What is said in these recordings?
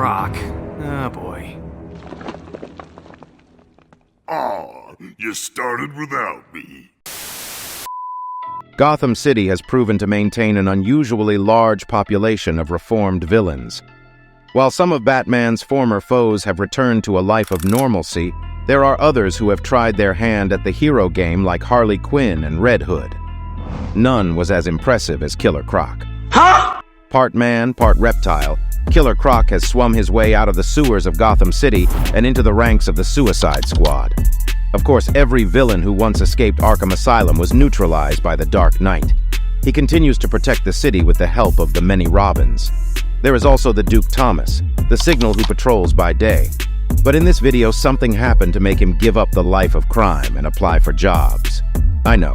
Croc. Oh boy. Aw, you started without me. Gotham City has proven to maintain an unusually large population of reformed villains. While some of Batman's former foes have returned to a life of normalcy, there are others who have tried their hand at the hero game like Harley Quinn and Red Hood. None was as impressive as Killer Croc. Huh? Part man, part reptile, Killer Croc has swum his way out of the sewers of Gotham City and into the ranks of the Suicide Squad. Of course, every villain who once escaped Arkham Asylum was neutralized by the Dark Knight. He continues to protect the city with the help of the many Robins. There is also the Duke Thomas, the Signal who patrols by day. But in this video, something happened to make him give up the life of crime and apply for jobs. I know.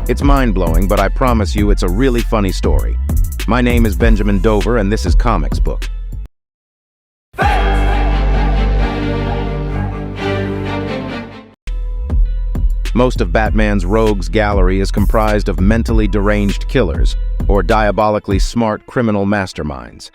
It's mind-blowing, but I promise you it's a really funny story. My name is Benjamin Dover, and this is Comics Book. Most of Batman's rogues gallery is comprised of mentally deranged killers, or diabolically smart criminal masterminds.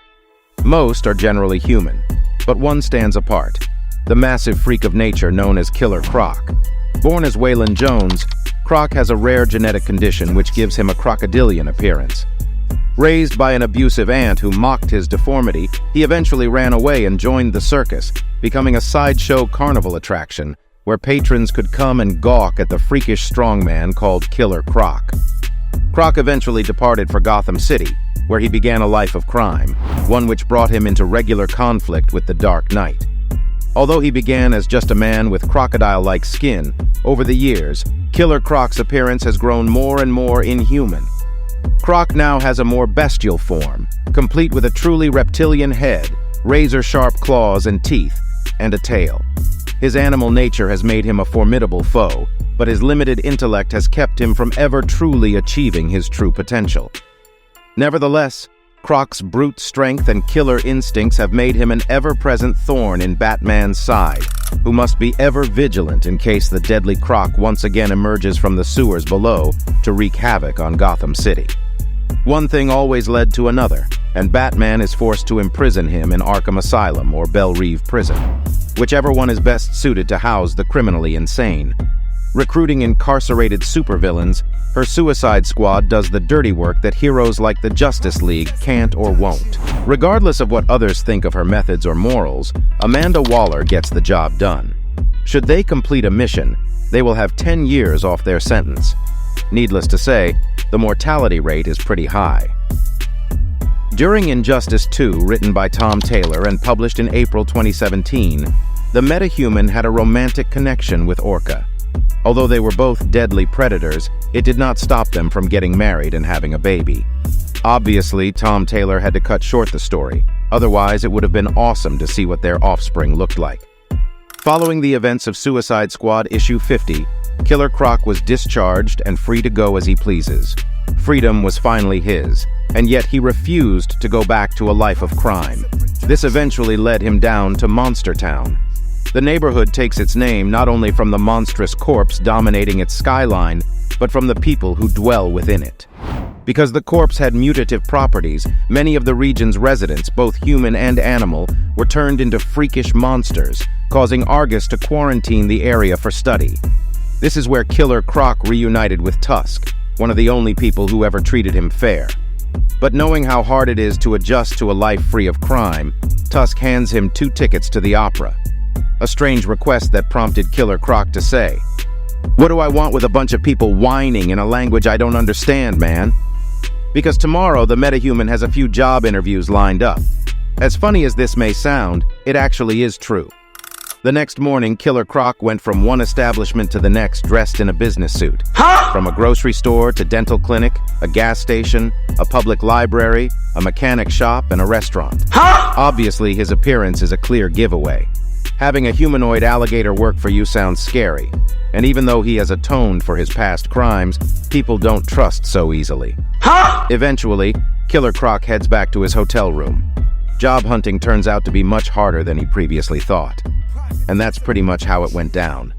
Most are generally human, but one stands apart, the massive freak of nature known as Killer Croc. Born as Waylon Jones, Croc has a rare genetic condition which gives him a crocodilian appearance. Raised by an abusive aunt who mocked his deformity, he eventually ran away and joined the circus, becoming a sideshow carnival attraction where patrons could come and gawk at the freakish strongman called Killer Croc. Croc eventually departed for Gotham City, where he began a life of crime, one which brought him into regular conflict with the Dark Knight. Although he began as just a man with crocodile-like skin, over the years, Killer Croc's appearance has grown more and more inhuman. Croc now has a more bestial form, complete with a truly reptilian head, razor-sharp claws and teeth, and a tail. His animal nature has made him a formidable foe, but his limited intellect has kept him from ever truly achieving his true potential. Nevertheless, Croc's brute strength and killer instincts have made him an ever-present thorn in Batman's side, who must be ever vigilant in case the deadly Croc once again emerges from the sewers below to wreak havoc on Gotham City. One thing always led to another, and Batman is forced to imprison him in Arkham Asylum or Belle Reve Prison, whichever one is best suited to house the criminally insane. Recruiting incarcerated supervillains, her Suicide Squad does the dirty work that heroes like the Justice League can't or won't. Regardless of what others think of her methods or morals, Amanda Waller gets the job done. Should they complete a mission, they will have 10 years off their sentence. Needless to say, the mortality rate is pretty high. During Injustice 2, written by Tom Taylor and published in April 2017, the metahuman had a romantic connection with Orca. Although they were both deadly predators, it did not stop them from getting married and having a baby. Obviously, Tom Taylor had to cut short the story, otherwise it would have been awesome to see what their offspring looked like. Following the events of Suicide Squad issue 50, Killer Croc was discharged and free to go as he pleases. Freedom was finally his, and yet he refused to go back to a life of crime. This eventually led him down to Monster Town. The neighborhood takes its name not only from the monstrous corpse dominating its skyline, but from the people who dwell within it. Because the corpse had mutative properties, many of the region's residents, both human and animal, were turned into freakish monsters, causing Argus to quarantine the area for study. This is where Killer Croc reunited with Tusk, one of the only people who ever treated him fair. But knowing how hard it is to adjust to a life free of crime, Tusk hands him 2 tickets to the opera. A strange request that prompted Killer Croc to say, "What do I want with a bunch of people whining in a language I don't understand, man?" Because tomorrow the metahuman has a few job interviews lined up. As funny as this may sound, it actually is true. The next morning, Killer Croc went from one establishment to the next dressed in a business suit. From a grocery store to dental clinic, a gas station, a public library, a mechanic shop, and a restaurant. Obviously, his appearance is a clear giveaway. Having a humanoid alligator work for you sounds scary, and even though he has atoned for his past crimes, people don't trust so easily. Eventually, Killer Croc heads back to his hotel room. Job hunting turns out to be much harder than he previously thought. And that's pretty much how it went down.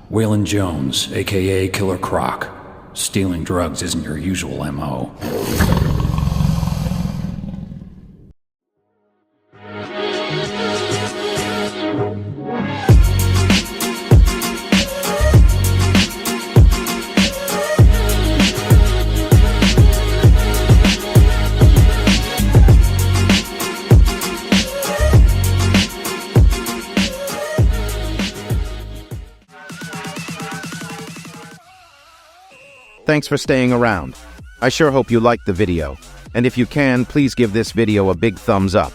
Waylon Jones, aka Killer Croc. Stealing drugs isn't your usual MO. Thanks for staying around. I sure hope you liked the video, and if you can, please give this video a big thumbs up.